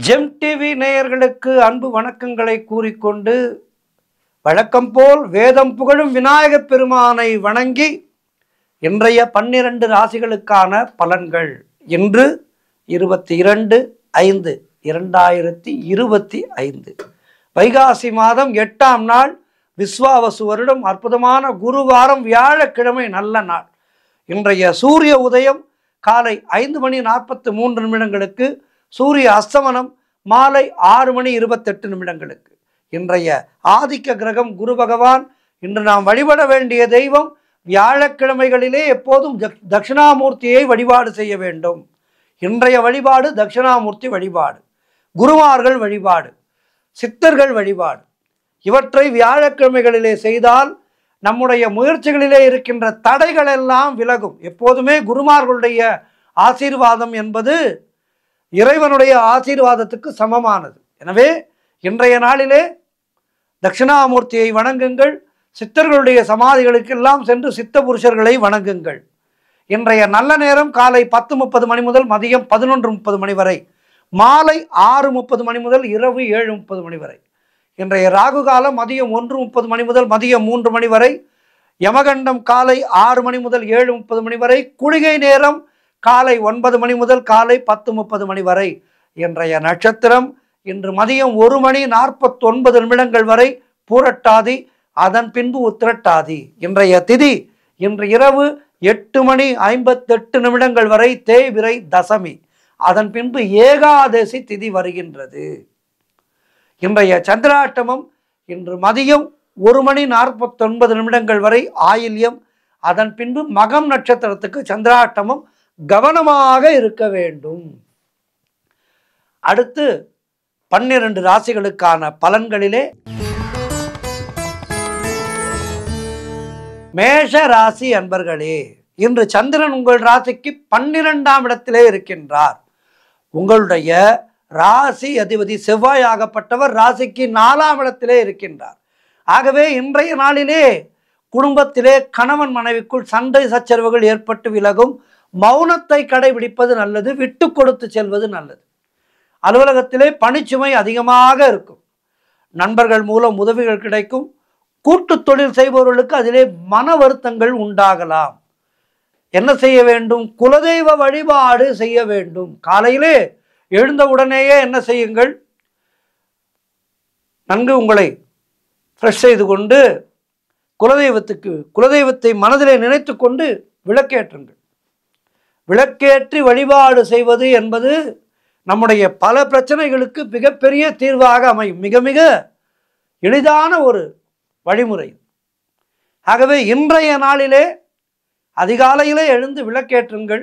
GeM TV நேயர்களுக்கு அன்பு வணக்கங்களை கூறிக்கொண்டு வழக்கம் போல் வேதம் புகழும் விநாயகப் பெருமானை வணங்கி இன்றைய 12 ராசிகளுக்கான பலன்கள் இன்று 22/5/2025 வைகாசி மாதம் 8ஆம் நாள் விஸ்வாவசு வருடம் அற்புதமான குருவாரம் வியாழக்கிழமை நல்ல நாள். இன்றைய சூரிய உதயம் காலை 5:43 சூரிய அஸ்தமனம் மாலை 6:28 இன்றைய ஆதிக்க கிரகம் குரு பகவான். இன்று நாம் வழிபட வேண்டிய தெய்வம் வியாழக்கிழமைகளிலே எப்போதும் தட்சிணாமூர்த்தியை வழிபாடு செய்ய வேண்டும். இன்றைய வழிபாடு தட்சிணாமூர்த்தி வழிபாடு, குருமார்கள் வழிபாடு, சித்தர்கள் வழிபாடு. இவற்றை வியாழக்கிழமைகளிலே செய்தால் நம்முடைய முயற்சிகளிலே இருக்கின்ற தடைகள் எல்லாம் விலகும். எப்போதுமே குருமார்களுடைய ஆசீர்வாதம் என்பது இறைவனுடைய ஆசீர்வாதத்துக்கு சமமானது. எனவே இன்றைய நாளிலே தட்சிணாமூர்த்தியை வணங்குங்கள். சித்தர்களுடைய சமாதிகளுக்கெல்லாம் சென்று சித்த புருஷர்களை வணங்குங்கள். இன்றைய நல்ல நேரம் காலை 10:30 மணி முதல் மதியம் 11:30 மணி வரை, மாலை 6:30 மணி முதல் இரவு 7:30 மணி வரை. இன்றைய ராகு காலம் மதியம் 1:30 மணி முதல் மதியம் 3 மணி வரை, யமகண்டம் காலை 6 மணி முதல் 7:30 மணி வரை, குளிகை நேரம் காலை 9 மணி முதல் காலை 10:30 மணி வரை. இன்றைய நட்சத்திரம் இன்று மதியம் 1:49 வரை பூரட்டாதி, அதன் பின்பு உத்திரட்டாதி. இன்றைய திதி இன்று இரவு 8:58 வரை தேய்பிறை தசமி, அதன் பின்பு ஏகாதசி திதி வருகின்றது. இன்றைய சந்திராட்டமம் இன்று மதியம் 1:49 வரை ஆயில்யம், அதன் பின்பு மகம் நட்சத்திரத்துக்கு சந்திராட்டமம். கவனமாக இருக்க வேண்டும். அடுத்து 12 ராசிகளுக்கான பலன்களிலே மேஷ ராசி அன்பர்களே, இன்று சந்திரன் உங்கள் ராசிக்கு 12ஆம் இடத்திலே இருக்கின்றார். உங்களுடைய ராசி அதிபதி செவ்வாய் ஆகப்பட்டவர் ராசிக்கு 4ஆம் இடத்திலே இருக்கின்றார். ஆகவே இன்றைய நாளிலே குடும்பத்திலே கணவன் மனைவிக்குள் சண்டை சச்சரவுகள் ஏற்பட்டு விலகும். மௌனத்தை கடைபிடிப்பது நல்லது, விட்டு கொடுத்து செல்வது நல்லது. அலுவலகத்திலே பணிச்சுமை அதிகமாக இருக்கும். நண்பர்கள் மூலம் உதவிகள் கிடைக்கும். கூட்டு தொழில் செய்பவர்களுக்கு அதிலே மன வருத்தங்கள் உண்டாகலாம். என்ன செய்ய வேண்டும்? குலதெய்வ வழிபாடு செய்ய வேண்டும். காலையிலே எழுந்தவுடனேயே என்ன செய்யுங்கள்? நன்கு உங்களை ஃப்ரெஷ் செய்து கொண்டு குலதெய்வத்தை மனதிலே நினைத்து கொண்டு விளக்கேற்றுங்கள். விளக்கேற்றி வழிபாடு செய்வது என்பது நம்முடைய பல பிரச்சனைகளுக்கு மிகப்பெரிய தீர்வாக அமையும். மிக மிக எளிதான ஒரு வழிமுறை. ஆகவே இன்றைய நாளிலே அதிகாலையிலே எழுந்து விளக்கேற்றுங்கள்.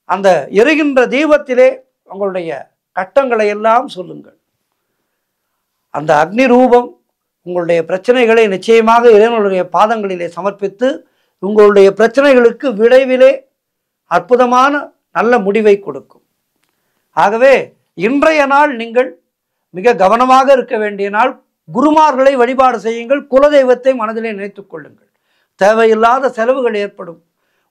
அந்த எரிகின்ற தீபத்திலே உங்களுடைய கட்டங்களை எல்லாம் சொல்லுங்கள். அந்த அக்னி ரூபம் உங்களுடைய பிரச்சனைகளை நிச்சயமாக இறைவனுடைய பாதங்களிலே சமர்ப்பித்து உங்களுடைய பிரச்சனைகளுக்கு விரைவிலே அற்புதமான நல்ல முடிவை கொடுக்கும். ஆகவே இன்றைய நாள் நீங்கள் மிக கவனமாக இருக்க வேண்டிய நாள். குருமார்களை வழிபாடு செய்யுங்கள். குலதெய்வத்தை மனதிலே நினைத்துக் கொள்ளுங்கள். தேவையில்லாத செலவுகள் ஏற்படும்.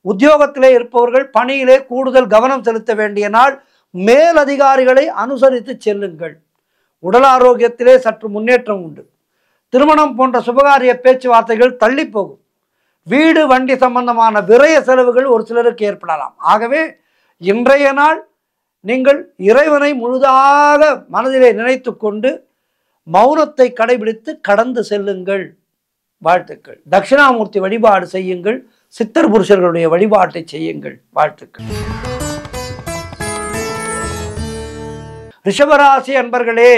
உத்தியோகத்திலே இருப்பவர்கள் பணியிலே கூடுதல் கவனம் செலுத்த வேண்டிய நாள். மேலதிகாரிகளை அனுசரித்து செல்லுங்கள். உடல் ஆரோக்கியத்திலே சற்று முன்னேற்றம் உண்டு. திருமணம் போன்ற சுபகாரிய பேச்சுவார்த்தைகள் தள்ளி போகும். வீடு வண்டி சம்பந்தமான விரய செலவுகள் ஒரு சிலருக்கு ஏற்படலாம். ஆகவே இன்றைய நாள் நீங்கள் இறைவனை முழுதாக மனதிலே நினைத்து கொண்டு மௌனத்தை கடைபிடித்து கடந்து செல்லுங்கள். வாழ்த்துக்கள். தட்சிணாமூர்த்தி வழிபாடு செய்யுங்கள். சித்தர் புருஷர்களுடைய வழிபாட்டை செய்யுங்கள். வாழ்த்துக்கள். ரிஷபராசி அன்பர்களே,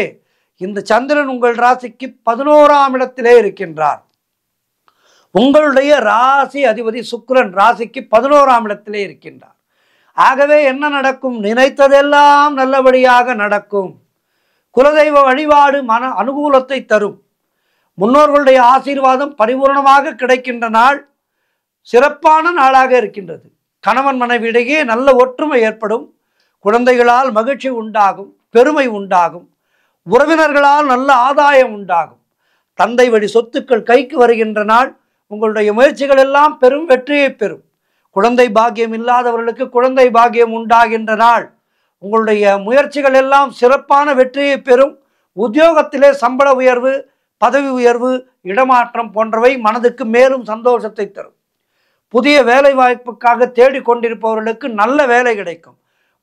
இந்த சந்திரன் உங்கள் ராசிக்கு 11ஆம் இடத்திலே இருக்கின்றார். உங்களுடைய ராசி அதிபதி சுக்கிரன் ராசிக்கு 11ஆம் இடத்திலே இருக்கின்றார். ஆகவே என்ன நடக்கும்? நினைத்ததெல்லாம் நல்லபடியாக நடக்கும். குலதெய்வ வழிபாடு மன அனுகூலத்தை தரும். முன்னோர்களுடைய ஆசீர்வாதம் பரிபூர்ணமாக கிடைக்கின்ற நாள். சிறப்பான நாளாக இருக்கின்றது. கணவன் மனைவியிடையே நல்ல ஒற்றுமை ஏற்படும். குழந்தைகளால் மகிழ்ச்சி உண்டாகும், பெருமை உண்டாகும். உறவினர்களால் நல்ல ஆதாயம் உண்டாகும். தந்தை வழி சொத்துக்கள் கைக்கு வருகின்ற நாள். உங்களுடைய முயற்சிகள் எல்லாம் பெரும் வெற்றியை பெறும். குழந்தை பாக்கியம் இல்லாதவர்களுக்கு குழந்தை பாக்கியம் உண்டாகின்ற நாள். உங்களுடைய முயற்சிகள் எல்லாம் சிறப்பான வெற்றியை பெறும். உத்தியோகத்திலே சம்பள உயர்வு, பதவி உயர்வு, இடமாற்றம் போன்றவை மனதுக்கு மேலும் சந்தோஷத்தை தரும். புதிய வேலை வாய்ப்புக்காக தேடிக்கொண்டிருப்பவர்களுக்கு நல்ல வேலை கிடைக்கும்.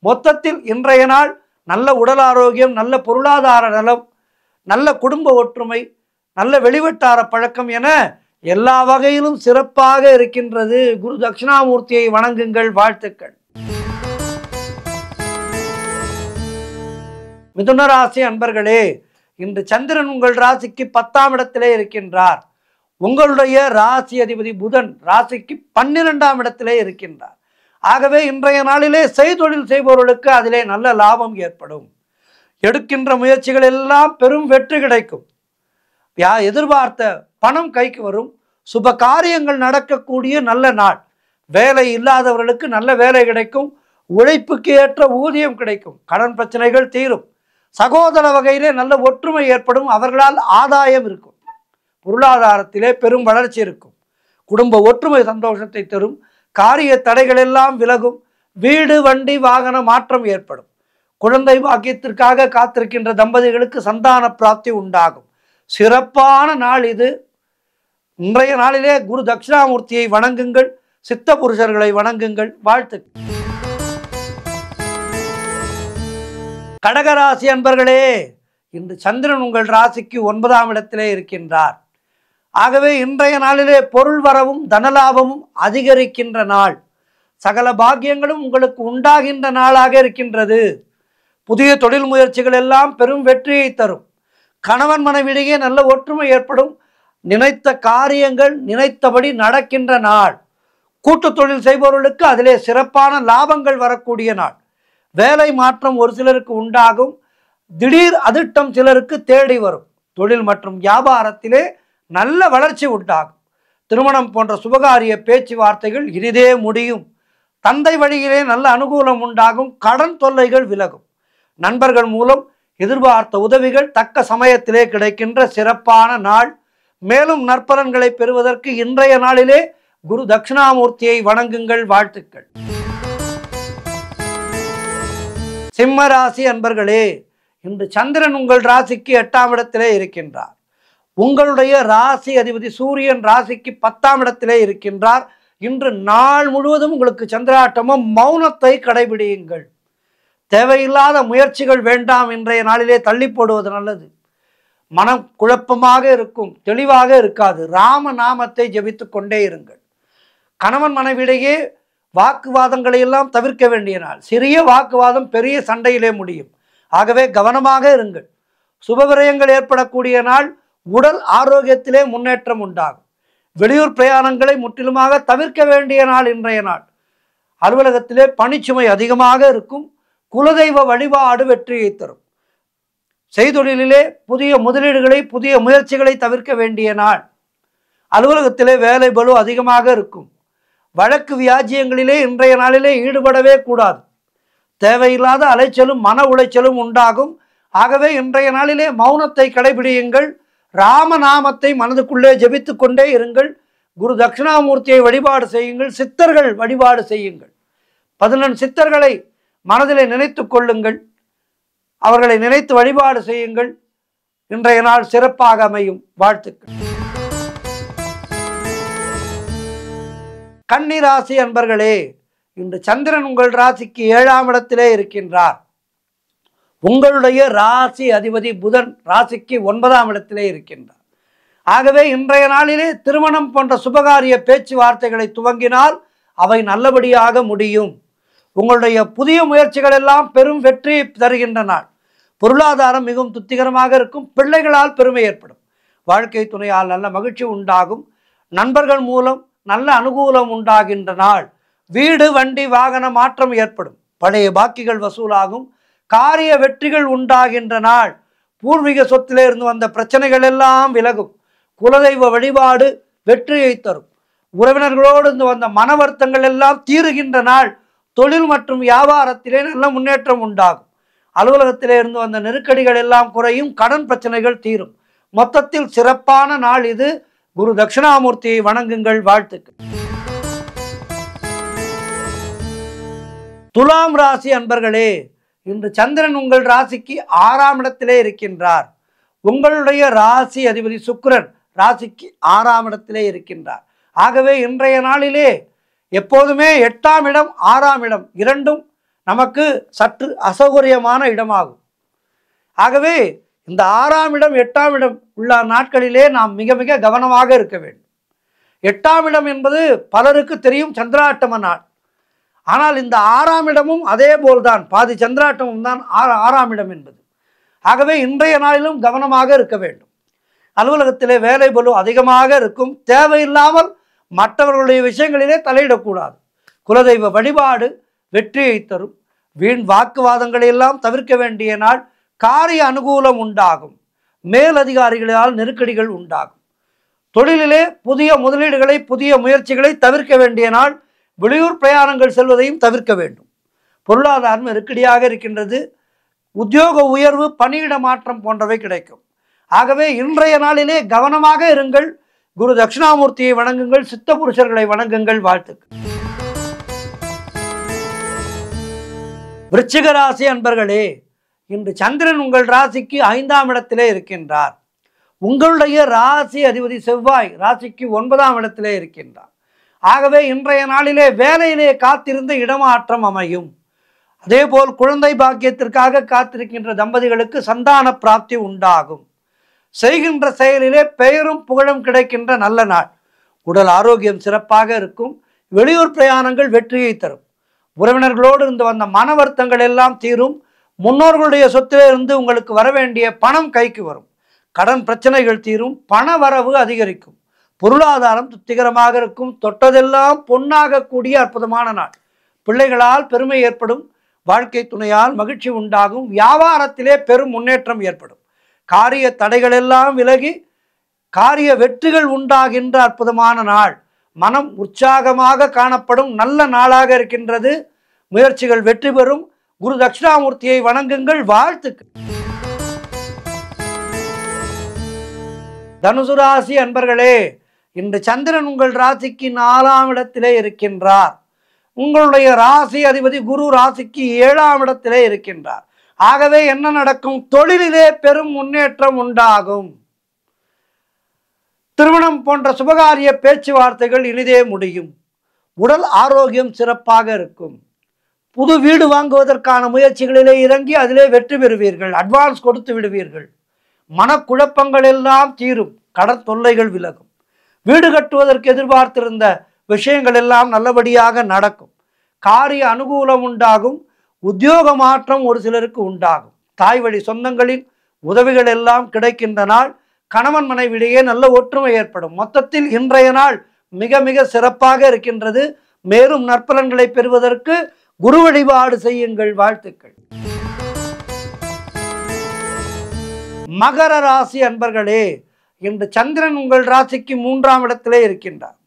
மொத்தத்தில் இன்றைய நாள் நல்ல உடல் ஆரோக்கியம், நல்ல பொருளாதார நலம், நல்ல குடும்ப ஒற்றுமை, நல்ல வெளிவட்டார பழக்கம் என எல்லா வகையிலும் சிறப்பாக இருக்கின்றது. குரு தட்சிணாமூர்த்தியை வணங்குங்கள். வாழ்த்துக்கள். மிதுன ராசி அன்பர்களே, இன்று சந்திரன் உங்கள் ராசிக்கு 10ஆம் இடத்திலே இருக்கின்றார். உங்களுடைய ராசி அதிபதி புதன் ராசிக்கு 12ஆம் இடத்திலே இருக்கின்றார். ஆகவே இன்றைய நாளிலே செய்தொழில் செய்பவர்களுக்கு அதிலே நல்ல லாபம் ஏற்படும். எடுக்கின்ற முயற்சிகள் எல்லாம் பெரும் வெற்றி கிடைக்கும். எதிர்பார்த்த பணம் கைக்கு வரும். சுப காரியங்கள் நடக்கக்கூடிய நல்ல நாள். வேலை இல்லாதவர்களுக்கு நல்ல வேலை கிடைக்கும். உழைப்புக்கு ஏற்ற ஊதியம் கிடைக்கும். கடன் பிரச்சனைகள் தீரும். சகோதர வகையிலே நல்ல ஒற்றுமை ஏற்படும். அவர்களால் ஆதாயம் இருக்கும். பொருளாதாரத்திலே பெரும் வளர்ச்சி இருக்கும். குடும்ப ஒற்றுமை சந்தோஷத்தை தரும். காரிய தடைகள் எல்லாம் விலகும். வீடு, வண்டி, வாகன மாற்றம் ஏற்படும். குழந்தை பாக்கியத்திற்காக காத்திருக்கின்ற தம்பதிகளுக்கு சந்தான பிராப்தி உண்டாகும். சிறப்பான நாள் இது. இன்றைய நாளிலே குரு தட்சிணாமூர்த்தியை வணங்குங்கள். சித்த புருஷர்களை வணங்குங்கள். வாழ்த்துக்கள். கடகராசி அன்பர்களே, இன்று சந்திரன் உங்கள் ராசிக்கு 9ஆம் இடத்திலே இருக்கின்றார். ஆகவே இன்றைய நாளிலே பொருள் வரவும் தனலாபமும் அதிகரிக்கின்ற நாள். சகல பாக்கியங்களும் உங்களுக்கு உண்டாகின்ற நாளாக இருக்கின்றது. புதிய தொழில் முயற்சிகள் எல்லாம் பெரும் வெற்றியை தரும். கணவன் மனைவியிடையே நல்ல ஒற்றுமை ஏற்படும். நினைத்த காரியங்கள் நினைத்தபடி நடக்கின்ற நாள். கூட்டு தொழில் செய்பவர்களுக்கு அதிலே சிறப்பான லாபங்கள் வரக்கூடிய நாள். வேலை மாற்றம் ஒரு சிலருக்கு உண்டாகும். திடீர் அதிர்ஷ்டம் சிலருக்கு தேடி வரும். தொழில் மற்றும் வியாபாரத்திலே நல்ல வளர்ச்சி உண்டாகும். திருமணம் போன்ற சுபகாரிய பேச்சுவார்த்தைகள் இனிதே முடியும். தந்தை வழியிலே நல்ல அனுகூலம் உண்டாகும். கடன் தொல்லைகள் விலகும். நண்பர்கள் மூலம் எதிர்பார்த்த உதவிகள் தக்க சமயத்திலே கிடைக்கின்ற சிறப்பான நாள். மேலும் நற்பலன்களை பெறுவதற்கு இன்றைய நாளிலே குரு தட்சிணாமூர்த்தியை வணங்குங்கள். வாழ்த்துக்கள். சிம்ம ராசி அன்பர்களே, இன்று சந்திரன் உங்கள் ராசிக்கு 8ஆம் இடத்திலே இருக்கின்றார். உங்களுடைய ராசி அதிபதி சூரியன் ராசிக்கு 10ஆம் இடத்திலே இருக்கின்றார். இன்று நாள் முழுவதும் உங்களுக்கு சந்திராட்டமும். மௌனத்தை கடைபிடியுங்கள். தேவையில்லாத முயற்சிகள் வேண்டாம். இன்றைய நாளிலே தள்ளி போடுவது நல்லது. மனம் குழப்பமாக இருக்கும். தெளிவாக இருக்காது. ராம நாமத்தை ஜபித்து கொண்டே இருங்கள். கணவன் மனைவிடையே வாக்குவாதங்களை எல்லாம் தவிர்க்க வேண்டிய நாள். சிறிய வாக்குவாதம் பெரிய சண்டையிலே முடியும். ஆகவே கவனமாக இருங்கள். சுபவிரயங்கள் ஏற்படக்கூடிய நாள். உடல் ஆரோக்கியத்திலே முன்னேற்றம் உண்டாகும். வெளியூர் பிரயாணங்களை முற்றிலுமாக தவிர்க்க வேண்டிய நாள் இன்றைய நாள். அலுவலகத்திலே பணிச்சுமை அதிகமாக இருக்கும். குலதெய்வ வழிபாடு வெற்றியை தரும். செய்தொழிலே புதிய முதலீடுகளை, புதிய முயற்சிகளை தவிர்க்க வேண்டிய நாள். அலுவலகத்திலே வேலை பளு அதிகமாக இருக்கும். வழக்கு வியாஜியங்களிலே இன்றைய நாளிலே ஈடுபடவே கூடாது. தேவையில்லாத அலைச்சலும் மன உளைச்சலும் உண்டாகும். ஆகவே இன்றைய நாளிலே மௌனத்தை கடைபிடியுங்கள். ராமநாமத்தை மனதுக்குள்ளே ஜபித்து கொண்டே இருங்கள். குரு தட்சிணாமூர்த்தியை வழிபாடு செய்யுங்கள். சித்தர்கள் வழிபாடு செய்யுங்கள். 14 சித்தர்களை மனதிலே நினைத்து கொள்ளுங்கள். அவர்களை நினைத்து வழிபாடு செய்யுங்கள். இன்றைய நாள் சிறப்பாக அமையும். வாழ்த்துக்கள். கன்னி ராசி அன்பர்களே, இன்று சந்திரன் உங்கள் ராசிக்கு 7ஆம் இடத்திலே இருக்கின்றார். உங்களுடைய ராசி அதிபதி புதன் ராசிக்கு 9ஆம் இடத்திலே இருக்கின்றார். ஆகவே இன்றைய நாளிலே திருமணம் போன்ற சுபகாரிய பேச்சுவார்த்தைகளை துவங்கினால் அவை நல்லபடியாக முடியும். உங்களுடைய புதிய முயற்சிகள் எல்லாம் பெரும் வெற்றி தருகின்ற நாள். பொருளாதாரம் மிகவும் திருப்திகரமாக இருக்கும். பிள்ளைகளால் பெருமை ஏற்படும். வாழ்க்கை துணையால் நல்ல மகிழ்ச்சி உண்டாகும். நண்பர்கள் மூலம் நல்ல அனுகூலம் உண்டாகின்ற நாள். வீடு, வண்டி, வாகன மாற்றம் ஏற்படும். பழைய பாக்கிகள் வசூலாகும். காரிய வெற்றிகள் உண்டாகின்ற நாள். பூர்வீக சொத்திலே இருந்து வந்த பிரச்சனைகள் எல்லாம் விலகும். குலதெய்வ வழிபாடு வெற்றியை தரும். உறவினர்களோடு இருந்து வந்த மன வருத்தங்கள் எல்லாம் தீருகின்ற நாள். தொழில் மற்றும் வியாபாரத்திலே நல்ல முன்னேற்றம் உண்டாகும். அலுவலகத்திலே இருந்து வந்த நெருக்கடிகள் எல்லாம் குறையும். கடன் பிரச்சனைகள் தீரும். மொத்தத்தில் சிறப்பான நாள் இது. குரு தட்சிணாமூர்த்தியை வணங்குங்கள். வாழ்த்துக்கள். துலாம் ராசி அன்பர்களே, இன்று சந்திரன் உங்கள் ராசிக்கு 6ஆம் இடத்திலே இருக்கின்றார். உங்களுடைய ராசி அதிபதி சுக்கிரன் ராசிக்கு 6ஆம் இடத்திலே இருக்கின்றார். ஆகவே இன்றைய நாளிலே எப்போதுமே 8ஆம் இடம் 6ஆம் இடம் இரண்டும் நமக்கு சற்று அசௌகரியமான இடமாகும். ஆகவே இந்த 6ஆம் இடம் 8ஆம் இடம் உள்ள நாட்களிலே நாம் மிக மிக கவனமாக இருக்க வேண்டும். 8ஆம் இடம் என்பது பலருக்கு தெரியும் சந்திராட்டம நாள். ஆனால் இந்த 6ஆம் இடமும் அதே போல்தான், பாதி சந்திராட்டமும் தான் 6ஆம் இடம் என்பது. ஆகவே இன்றைய நாளிலும் கவனமாக இருக்க வேண்டும். அலுவலகத்திலே வேலை பளு அதிகமாக இருக்கும். தேவையில்லாமல் மற்றவர்களுடைய விஷயங்களிலே தலையிடக்கூடாது. குலதெய்வ வழிபாடு வெற்றியை தரும். வீண் வாக்குவாதங்களை எல்லாம் தவிர்க்க வேண்டிய நாள். காரிய அனுகூலம் உண்டாகும். மேலதிகாரிகளால் நெருக்கடிகள் உண்டாகும். தொழிலிலே புதிய முதலீடுகளை புதிய முயற்சிகளை தவிர்க்க வேண்டிய நாள். வெளியூர் பிரயாணங்கள் செல்வதையும் தவிர்க்க வேண்டும். பொருளாதாரம் நெருக்கடியாக இருக்கின்றது. உத்தியோக உயர்வு, பணியிட மாற்றம் போன்றவை கிடைக்கும். ஆகவே இன்றைய நாளிலே கவனமாக இருங்கள். குரு தட்சிணாமூர்த்தியை வணங்குங்கள். சித்த புருஷர்களை வணங்குங்கள். வாழ்த்துக்கள். விருச்சிக ராசி அன்பர்களே, இன்று சந்திரன் உங்கள் ராசிக்கு 5ஆம் இடத்திலே இருக்கின்றார். உங்களுடைய ராசி அதிபதி செவ்வாய் ராசிக்கு 9ஆம் இடத்திலே இருக்கின்றார். ஆகவே இன்றைய நாளிலே வேலையிலே காத்திருந்த இடமாற்றம் அமையும். அதேபோல் குழந்தை பாக்கியத்திற்காக காத்திருக்கின்ற தம்பதிகளுக்கு சந்தான பிராப்தி உண்டாகும். செய்கின்ற செயலிலே பெயரும் புகழும் கிடைக்கின்ற நல்ல நாள். உடல் ஆரோக்கியம் சிறப்பாக இருக்கும். வெளியூர் பிரயாணங்கள் வெற்றியை தரும். உறவினர்களோடு இருந்து வந்த மன வருத்தங்கள் எல்லாம் தீரும். முன்னோர்களுடைய சொத்திலே இருந்து உங்களுக்கு வரவேண்டிய பணம் கைக்கு வரும். கடன் பிரச்சனைகள் தீரும். பண வரவு அதிகரிக்கும். பொருளாதாரம் திருப்திகரமாக இருக்கும். தொட்டதெல்லாம் பொன்னாக கூடிய அற்புதமான நாள். பிள்ளைகளால் பெருமை ஏற்படும். வாழ்க்கை துணையால் மகிழ்ச்சி உண்டாகும். வியாபாரத்திலே பெரும் முன்னேற்றம் ஏற்படும். காரிய தடைகள் எல்லாம் விலகி காரிய வெற்றிகள் உண்டாகின்ற அற்புதமான நாள். மனம் உற்சாகமாக காணப்படும் நல்ல நாளாக இருக்கின்றது. முயற்சிகள் வெற்றி பெறும். குரு தட்சிணாமூர்த்தியை வணங்குங்கள். வாழ்த்துக்கள். தனுசு ராசி அன்பர்களே, இன்று சந்திரன் உங்கள் ராசிக்கு 4ஆம் இடத்திலே இருக்கின்றார். உங்களுடைய ராசி அதிபதி குரு ராசிக்கு 7ஆம் இடத்திலே இருக்கின்றார். ஆகவே என்ன நடக்கும்? தொழிலிலே பெரும் முன்னேற்றம் உண்டாகும். திருமணம் போன்ற சுபகாரிய பேச்சுவார்த்தைகள் இனிதே முடியும். உடல் ஆரோக்கியம் சிறப்பாக இருக்கும். புது வீடு வாங்குவதற்கான முயற்சிகளிலே இறங்கி அதிலே வெற்றி பெறுவீர்கள். அட்வான்ஸ் கொடுத்து விடுவீர்கள். மனக்குழப்பங்கள் எல்லாம் தீரும். கடன் தொல்லைகள் விலகும். வீடு கட்டுவதற்கு எதிர்பார்த்திருந்த விஷயங்கள் எல்லாம் நல்லபடியாக நடக்கும். காரிய அனுகூலம் உண்டாகும். உத்தியோக மாற்றம் ஒரு சிலருக்கு உண்டாகும். தாய் வழி சொந்தங்களின் உதவிகள் எல்லாம் கிடைக்கின்ற நாள். கணவன் மனைவியிடையே நல்ல ஒற்றுமை ஏற்படும். மொத்தத்தில் இன்றைய நாள் மிக மிக சிறப்பாக இருக்கின்றது. மேலும் நற்பலன்களை பெறுவதற்கு குரு வழிபாடு செய்யுங்கள். வாழ்த்துக்கள். மகர ராசி அன்பர்களே, இன்று சந்திரன் உங்கள் ராசிக்கு 3ஆம் இடத்திலே இருக்கின்றார்.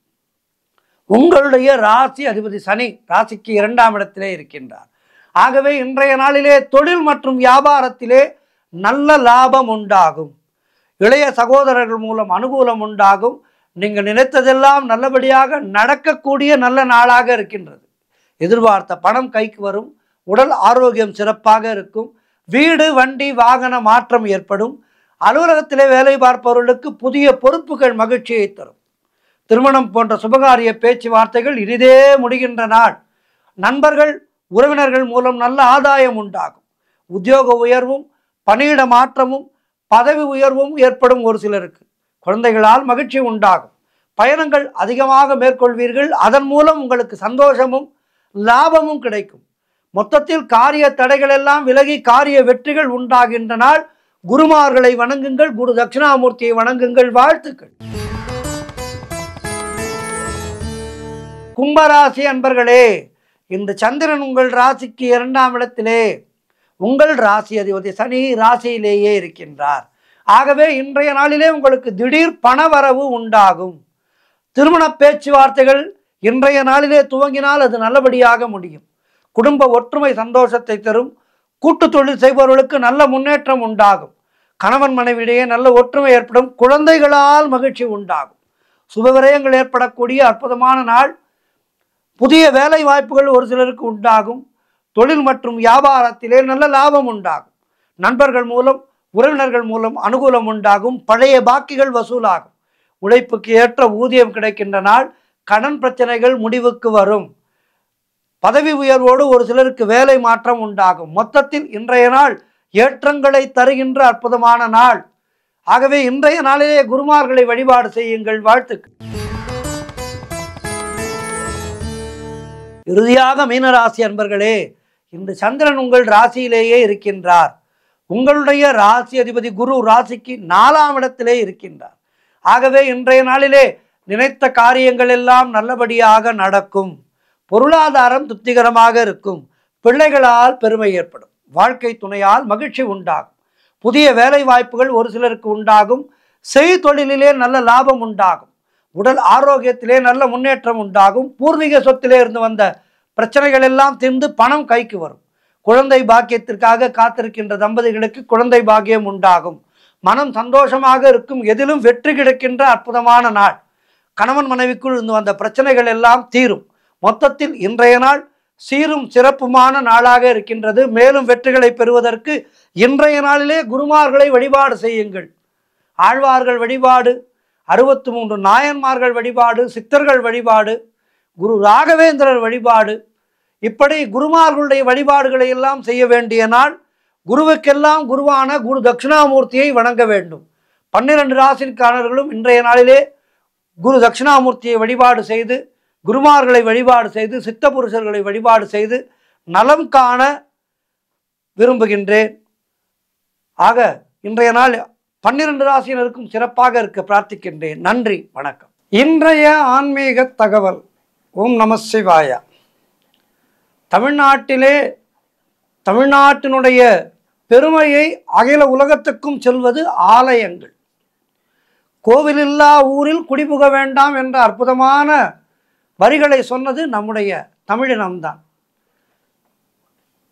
உங்களுடைய ராசி அதிபதி சனி ராசிக்கு 2ஆம் இடத்திலே இருக்கின்றார். ஆகவே இன்றைய நாளிலே தொழில் மற்றும் வியாபாரத்திலே நல்ல லாபம் உண்டாகும். இளைய சகோதரர்கள் மூலம் அனுகூலம் உண்டாகும். நீங்கள் நினைத்ததெல்லாம் நல்லபடியாக நடக்கக்கூடிய நல்ல நாளாக இருக்கின்றது. எதிர்பார்த்த பணம் கைக்கு வரும். உடல் ஆரோக்கியம் சிறப்பாக இருக்கும். வீடு வண்டி வாகன மாற்றம் ஏற்படும். அலுவலகத்திலே வேலை பார்ப்பவர்களுக்கு புதிய பொறுப்புகள் மகிழ்ச்சியை தரும். திருமணம் போன்ற சுபகாரிய பேச்சுவார்த்தைகள் இனிதே முடிகின்ற நாள். நண்பர்கள் உறவினர்கள் மூலம் நல்ல ஆதாயம் உண்டாகும். உத்தியோக உயர்வும் பணியிட மாற்றமும் பதவி உயர்வும் ஏற்படும். ஒரு சிலருக்கு குழந்தைகளால் மகிழ்ச்சி உண்டாகும். பயணங்கள் அதிகமாக மேற்கொள்வீர்கள். அதன் மூலம் உங்களுக்கு சந்தோஷமும் லாபமும் கிடைக்கும். மொத்தத்தில் காரிய தடைகள் எல்லாம் விலகி காரிய வெற்றிகள் உண்டாகின்ற நாள். குருமார்களை வணங்குங்கள். குரு தட்சிணாமூர்த்தியை வணங்குங்கள். வாழ்த்துக்கள். கும்பராசி அன்பர்களே, இந்த சந்திரன் உங்கள் ராசிக்கு 2ஆம் இடத்திலே உங்கள் ராசி அதிபதி சனி ராசியிலேயே இருக்கின்றார். ஆகவே இன்றைய நாளிலே உங்களுக்கு திடீர் பணவரவு உண்டாகும். திருமண பேச்சுவார்த்தைகள் இன்றைய நாளிலே துவங்கினால் அது நல்லபடியாக முடியும். குடும்ப ஒற்றுமை சந்தோஷத்தை தரும். கூட்டு தொழில் செய்பவர்களுக்கு நல்ல முன்னேற்றம் உண்டாகும். கணவன் மனைவியிடையே நல்ல ஒற்றுமை ஏற்படும். குழந்தைகளால் மகிழ்ச்சி உண்டாகும். சுபவிரயங்கள் ஏற்படக்கூடிய அற்புதமான நாள். புதிய வேலை வாய்ப்புகள் ஒரு சிலருக்கு உண்டாகும். தொழில் மற்றும் வியாபாரத்திலே நல்ல லாபம் உண்டாகும். நண்பர்கள் மூலம் உறவினர்கள் மூலம் அனுகூலம் உண்டாகும். பழைய பாக்கிகள் வசூலாகும். உழைப்புக்கு ஏற்ற ஊதியம் கிடைக்கின்ற நாள். கடன் பிரச்சனைகள் முடிவுக்கு வரும். பதவி உயர்வோடு ஒரு சிலருக்கு வேலை மாற்றம் உண்டாகும். மொத்தத்தில் இன்றைய நாள் ஏற்றங்களை தருகின்ற அற்புதமான நாள். ஆகவே இன்றைய நாளிலே குருமார்களை வழிபாடு செய்யுங்கள். வாழ்த்துக்கள். இறுதியாக மீனராசி அன்பர்களே, இன்று சந்திரன் உங்கள் ராசியிலேயே இருக்கின்றார். உங்களுடைய ராசி அதிபதி குரு ராசிக்கு 4ஆம் இடத்திலே இருக்கின்றார். ஆகவே இன்றைய நாளிலே நினைத்த காரியங்கள் எல்லாம் நல்லபடியாக நடக்கும். பொருளாதாரம் திருப்திகரமாக இருக்கும். பிள்ளைகளால் பெருமை ஏற்படும். வாழ்க்கை துணையால் மகிழ்ச்சி உண்டாகும். புதிய வேலை வாய்ப்புகள் ஒரு சிலருக்கு உண்டாகும். செய்தொழிலிலே நல்ல லாபம் உண்டாகும். உடல் ஆரோக்கியத்திலே நல்ல முன்னேற்றம் உண்டாகும். பூர்வீக சொத்திலே இருந்து வந்த பிரச்சனைகள் எல்லாம் தீர்ந்து பணம் கைக்கு வரும். குழந்தை பாக்கியத்திற்காக காத்திருக்கின்ற தம்பதிகளுக்கு குழந்தை பாக்கியம் உண்டாகும். மனம் சந்தோஷமாக இருக்கும். எதிலும் வெற்றி கிடைக்கின்ற அற்புதமான நாள். கணவன் மனைவிக்குள் இருந்து வந்த பிரச்சனைகள் எல்லாம் தீரும். மொத்தத்தில் இன்றைய நாள் சீரும் சிறப்புமான நாளாக இருக்கின்றது. மேலும் வெற்றிகளை பெறுவதற்கு இன்றைய நாளிலே குருமார்களை வழிபாடு செய்யுங்கள். ஆழ்வார்கள் வழிபாடு, 63 நாயன்மார்கள் வழிபாடு, சித்தர்கள் வழிபாடு, குரு ராகவேந்திரர் வழிபாடு, இப்படி குருமார்களுடைய வழிபாடுகளை எல்லாம் செய்ய வேண்டிய நாள். குருவுக்கெல்லாம் குருவான குரு தட்சிணாமூர்த்தியை வணங்க வேண்டும். 12 ராசிக்காரர்களும் இன்றைய நாளிலே குரு தட்சிணாமூர்த்தியை வழிபாடு செய்து, குருமார்களை வழிபாடு செய்து, சித்த புருஷர்களை வழிபாடு செய்து நலம் காண விரும்புகின்றேன். ஆக இன்றைய நாள் 12 ராசியினருக்கும் சிறப்பாக இருக்க பிரார்த்திக்கின்றேன். நன்றி, வணக்கம். இன்றைய ஆன்மீக தகவல். ஓம் நம சிவாய. தமிழ்நாட்டிலே தமிழ்நாட்டினுடைய பெருமையை அகில உலகத்துக்கும் செல்வது ஆலயங்கள். கோவிலில்லா ஊரில் குடிபுக வேண்டாம் என்ற அற்புதமான வரிகளை சொன்னது நம்முடைய தமிழினம்தான்.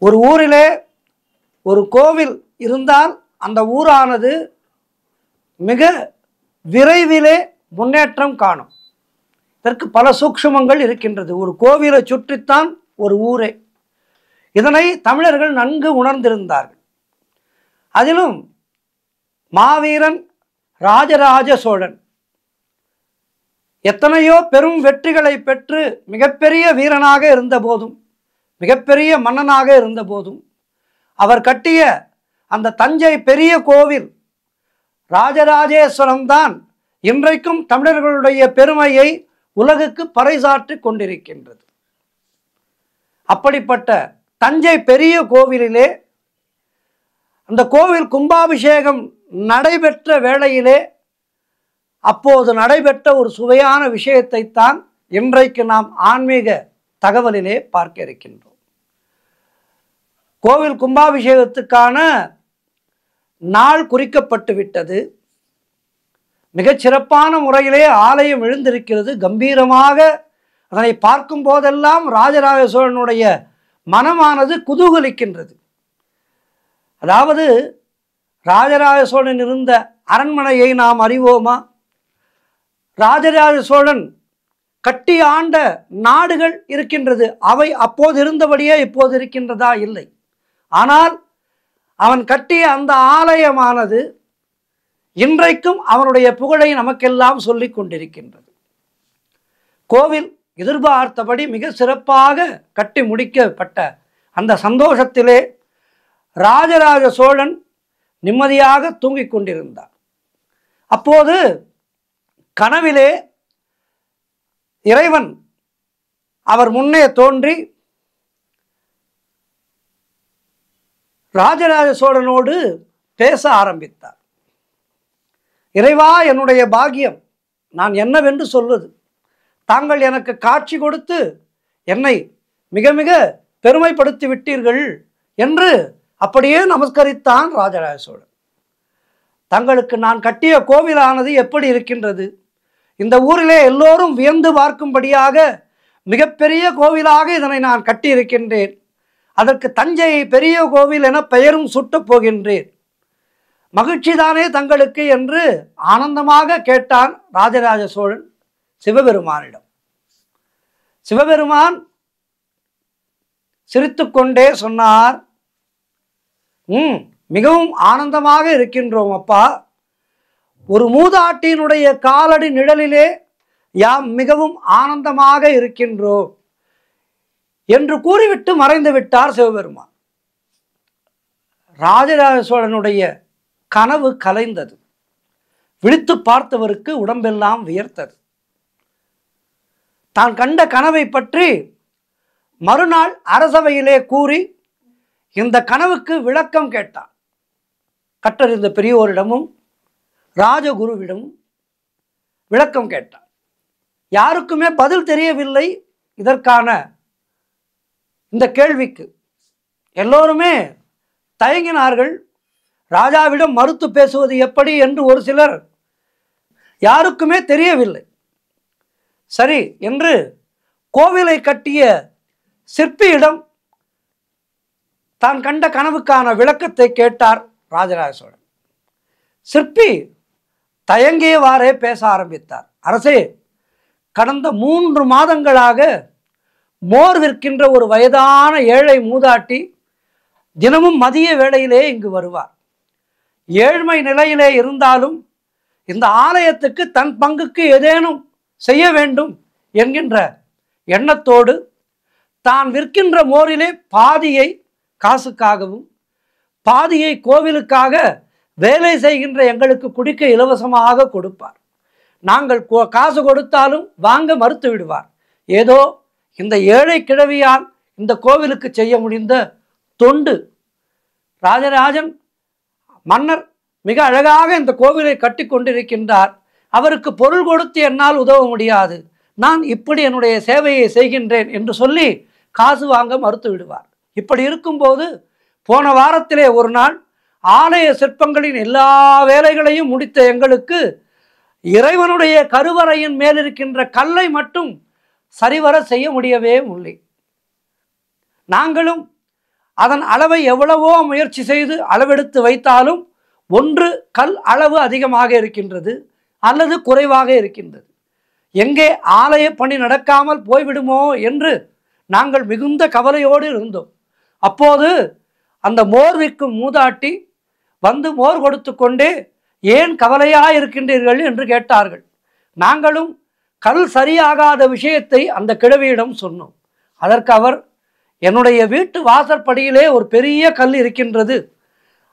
ஒரு ஊரிலே ஒரு கோவில் இருந்தால் அந்த ஊரானது மிக விரைவிலே முன்னேற்றம் காணும். இதற்கு பல சூக்ஷ்மங்கள் இருக்கின்றது. ஒரு கோவிலை சுற்றித்தான் ஒரு ஊரே. இதனை தமிழர்கள் நன்கு உணர்ந்திருந்தார்கள். அதிலும் மாவீரன் ராஜராஜ சோழன் எத்தனையோ பெரும் வெற்றிகளை பெற்று மிகப்பெரிய வீரனாக இருந்த போதும், மிகப்பெரிய மன்னனாக இருந்த போதும், அவர் கட்டிய அந்த தஞ்சை பெரிய கோவில் ராஜராஜேஸ்வரம் தான் இன்றைக்கும் தமிழர்களுடைய பெருமையை உலகுக்கு பறைசாற்றி கொண்டிருக்கின்றது. அப்படிப்பட்ட தஞ்சை பெரிய கோவிலிலே அந்த கோவில் கும்பாபிஷேகம் நடைபெற்ற வேளையிலே அப்போது நடைபெற்ற ஒரு சுவையான விஷயத்தை தான் இன்றைக்கு நாம் ஆன்மீக தகவலிலே பார்க்க இருக்கின்றோம். கோவில் கும்பாபிஷேகத்துக்கான நாள் குறிக்கப்பட்டு விட்டது. மிகச் சிறப்பான முறையிலே ஆலயம் எழுந்திருக்கிறது. கம்பீரமாக அதனை பார்க்கும் போதெல்லாம் ராஜராஜ சோழனுடைய மனமானது குதூகலிக்கின்றது. அதாவது ராஜராஜ சோழன் இருந்த அரண்மனையை நாம் அறிவோமா? ராஜராஜ சோழன் கட்டி ஆண்ட நாடுகள் இருக்கின்றது. அவை அப்போது இருந்தபடியே இப்போது இருக்கின்றதா? இல்லை. ஆனால் அவன் கட்டிய அந்த ஆலயமானது இன்றைக்கும் அவனுடைய புகழை நமக்கெல்லாம் சொல்லிக் கொண்டிருக்கின்றது. கோவில் எதிர்பார்த்தபடி மிக சிறப்பாக கட்டி முடிக்கப்பட்ட அந்த சந்தோஷத்திலே ராஜராஜ சோழன் நிம்மதியாக தூங்கிக் கொண்டிருந்தார். அப்போது கனவிலே இறைவன் அவர் முன்னே தோன்றி ராஜராஜ சோழனோடு பேச ஆரம்பித்தார். இறைவா, என்னுடைய பாக்கியம் நான் என்னவென்று சொல்வது? தாங்கள் எனக்கு காட்சி கொடுத்து என்னை மிக மிக பெருமைப்படுத்தி விட்டீர்கள் என்று அப்படியே நமஸ்கரித்தான் ராஜராஜ சோழன். தங்களுக்கு நான் கட்டிய கோவிலானது எப்படி இருக்கின்றது? இந்த ஊரிலே எல்லோரும் வியந்து பார்க்கும்படியாக மிகப்பெரிய கோவிலாக இதனை நான் கட்டியிருக்கின்றேன். அதற்கு தஞ்சை பெரிய கோவில் என பெயரும் சுட்டப் போகின்றேன். மகிழ்ச்சிதானே தங்களுக்கு என்று ஆனந்தமாக கேட்டான் ராஜராஜ சோழன் சிவபெருமானிடம். சிவபெருமான் சிரித்துக்கொண்டே சொன்னார், மிகவும் ஆனந்தமாக இருக்கின்றோம் அப்பா. ஒரு மூதாட்டியினுடைய காலடி நிழலிலே யாம் மிகவும் ஆனந்தமாக இருக்கின்றோம் என்று கூறிவிட்டு மறைந்து விட்டார் சிவபெருமான். ராஜராஜ சோழனுடைய கனவு கலைந்தது. விழித்து பார்த்தவருக்கு உடம்பெல்லாம் வியர்த்தது. தான் கண்ட கனவை பற்றி மறுநாள் அரசவையிலே கூறி இந்த கனவுக்கு விளக்கம் கேட்டார். கற்றறிந்த பெரியோரிடமும் ராஜகுருவிடமும் விளக்கம் கேட்டார். யாருக்குமே பதில் தெரியவில்லை இதற்கான இந்த கேள்விக்கு. எல்லோருமே தயங்கினார்கள். ராஜாவிடம் மறுத்து பேசுவது எப்படி என்று ஒரு சிலர், யாருக்குமே தெரியவில்லை. சரி என்று கோவிலை கட்டிய சிற்பியிடம் தான் கண்ட கனவுக்கான விளக்கத்தை கேட்டார் ராஜராஜ சோழன். சிற்பி தயங்கியவாறே பேச ஆரம்பித்தார். அரசே, கடந்த 3 மாதங்களாக மோர் விற்கின்ற ஒரு வயதான ஏழை மூதாட்டி தினமும் மதிய வேளையிலே இங்கு வருவார். ஏழ்மை நிலையிலே இருந்தாலும் இந்த ஆலயத்துக்கு தன் பங்குக்கு ஏதேனும் செய்ய வேண்டும் என்கின்ற எண்ணத்தோடு தான் விற்கின்ற மோரிலே பாதியை காசுக்காகவும் பாதியை கோவிலுக்காக வேலை செய்கின்ற எங்களுக்கு குடிக்க இலவசமாக கொடுப்பார். நாங்கள் காசு கொடுத்தாலும் வாங்க மறுத்து விடுவார். ஏதோ இந்த ஏழை கிழவியால் இந்த கோவிலுக்கு செய்ய முடிந்த தொண்டு. ராஜராஜன் மன்னர் மிக அழகாக இந்த கோவிலை கட்டி கொண்டிருக்கின்றார். அவருக்கு பொருள் கொடுத்து என்னால் உதவ முடியாது. நான் இப்படி என்னுடைய சேவையை செய்கின்றேன் என்று சொல்லி காசு வாங்க மறுத்து விடுவார். இப்படி இருக்கும்போது போன வாரத்திலே ஒரு நாள் ஆலய சிற்பங்களின் எல்லா வேலைகளையும் முடித்த எங்களுக்கு இறைவனுடைய கருவறையின் மேல் இருக்கின்ற கல்லை மட்டும் சரிவர செய்ய முடியவே இல்லை. நாங்களும் அதன் அளவை எவ்வளவோ முயற்சி செய்து அளவெடுத்து வைத்தாலும் ஒன்று கல் அளவு அதிகமாக இருக்கின்றது அல்லது குறைவாக இருக்கின்றது. எங்கே ஆலய பணி நடக்காமல் போய்விடுமோ என்று நாங்கள் மிகுந்த கவலையோடு இருந்தோம். அப்போது அந்த மோர் விற்கும் மூதாட்டி வந்து மோர் கொடுத்து கொண்டே, ஏன் கவலையாக இருக்கின்றீர்கள் என்று கேட்டார்கள். நாங்களும் கல் சரியாகாத விஷயத்தை அந்த கிழவியிடம் சொன்னோம். அதற்கு அவர், என்னுடைய வீட்டு வாசற்படியிலே ஒரு பெரிய கல் இருக்கின்றது,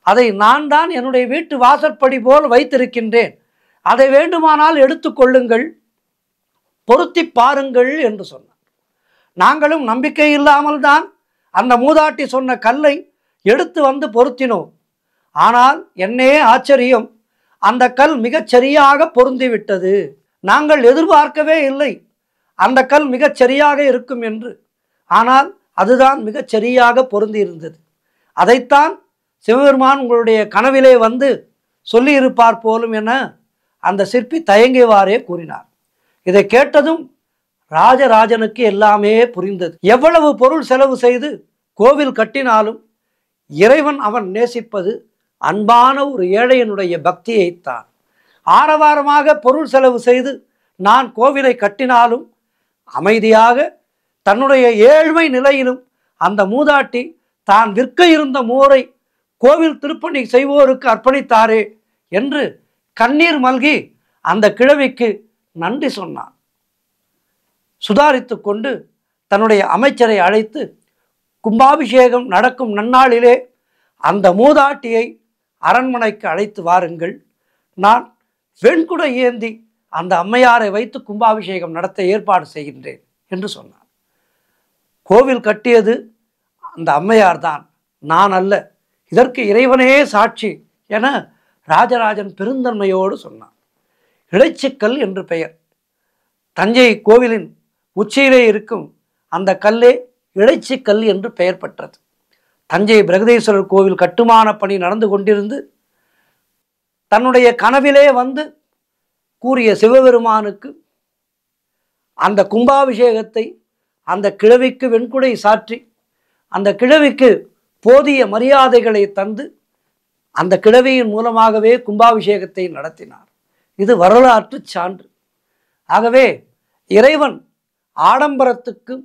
அதை நான் தான் என்னுடைய வீட்டு வாசற்படி போல் வைத்திருக்கின்றேன், அதை வேண்டுமானால் எடுத்துக்கொள்ளுங்கள், பொருத்தி பாருங்கள் என்று சொன்னார். நாங்களும் நம்பிக்கை இல்லாமல் தான் அந்த மூதாட்டி சொன்ன கல்லை எடுத்து வந்து பொருத்தினோம். ஆனால் என்னே ஆச்சரியம், அந்த கல் மிகச் சரியாக பொருந்திவிட்டது. நாங்கள் எதிர்பார்க்கவே இல்லை அந்த கல் மிகச் சரியாக இருக்கும் என்று. ஆனால் அதுதான் மிகச் சரியாக பொருந்தி இருந்தது. அதைத்தான் சிவபெருமான் உங்களுடைய கனவிலே வந்து சொல்லியிருப்பார் போலும் என அந்த சிற்பி தயங்கியவாறே கூறினார். இதை கேட்டதும் ராஜராஜனுக்கு எல்லாமே புரிந்தது. எவ்வளவு பொருள் செலவு செய்து கோவில் கட்டினாலும் இறைவன் அவன் நேசிப்பது அன்பான ஒரு ஏழையனுடைய பக்தியைத்தான். ஆரவாரமாக பொருள் செலவு செய்து நான் கோவிலை கட்டினாலும் அமைதியாக தன்னுடைய ஏழ்மை நிலையிலும் அந்த மூதாட்டி தான் விற்க இருந்த மோரை கோவில் திருப்பணி செய்வோருக்கு அர்ப்பணித்தாரே என்று கண்ணீர் மல்கி அந்த கிழவிக்கு நன்றி சொன்னான். சுதாரித்து கொண்டு தன்னுடைய அமைச்சரை அழைத்து, கும்பாபிஷேகம் நடக்கும் நன்னாளிலே அந்த மூதாட்டியை அரண்மனைக்கு அழைத்து வாருங்கள், நான் வெண்குடை ஏந்தி அந்த அம்மையாரை வைத்து கும்பாபிஷேகம் நடத்த ஏற்பாடு செய்கின்றேன் என்று சொன்னார். கோவில் கட்டியது அந்த அம்மையார் தான், நான் அல்ல, இதற்கு இறைவனே சாட்சி என ராஜராஜன் பெருந்தன்மையோடு சொன்னான். இடைச்சிக்கல் என்று பெயர். தஞ்சை கோவிலின் உச்சியிலே இருக்கும் அந்த கல்லே இடைச்சிக்கல் என்று பெயர் பெற்றது. தஞ்சை பிரகதீஸ்வரர் கோவில் கட்டுமான பணி நடந்து கொண்டிருந்து தன்னுடைய கனவிலே வந்து கூறிய சிவபெருமானுக்கு அந்த கும்பாபிஷேகத்தை அந்த கிழவிக்கு வெண்குடை சாற்றி அந்த கிழவிக்கு போதிய மரியாதைகளை தந்து அந்த கிழவியின் மூலமாகவே கும்பாபிஷேகத்தை நடத்தினார். இது வரலாற்று சான்று. ஆகவே இறைவன் ஆடம்பரத்துக்கும்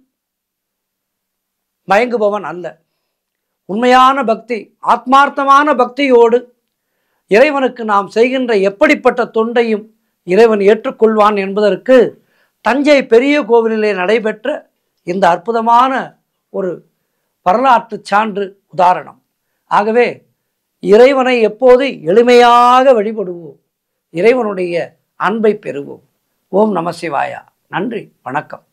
மயங்குபவன் அல்ல. உண்மையான பக்தி, ஆத்மார்த்தமான பக்தியோடு இறைவனுக்கு நாம் செய்கின்ற எப்படிப்பட்ட தொண்டையும் இறைவன் ஏற்றுக்கொள்வான் என்பதற்கு தஞ்சை பெரிய கோவிலிலே நடைபெற்ற இந்த அற்புதமான ஒரு வரலாற்று சான்று உதாரணம். ஆகவே இறைவனை எப்போது எளிமையாக வழிபடுவோம், இறைவனுடைய அன்பை பெறுவோம். ஓம் நம சிவாயா. நன்றி, வணக்கம்.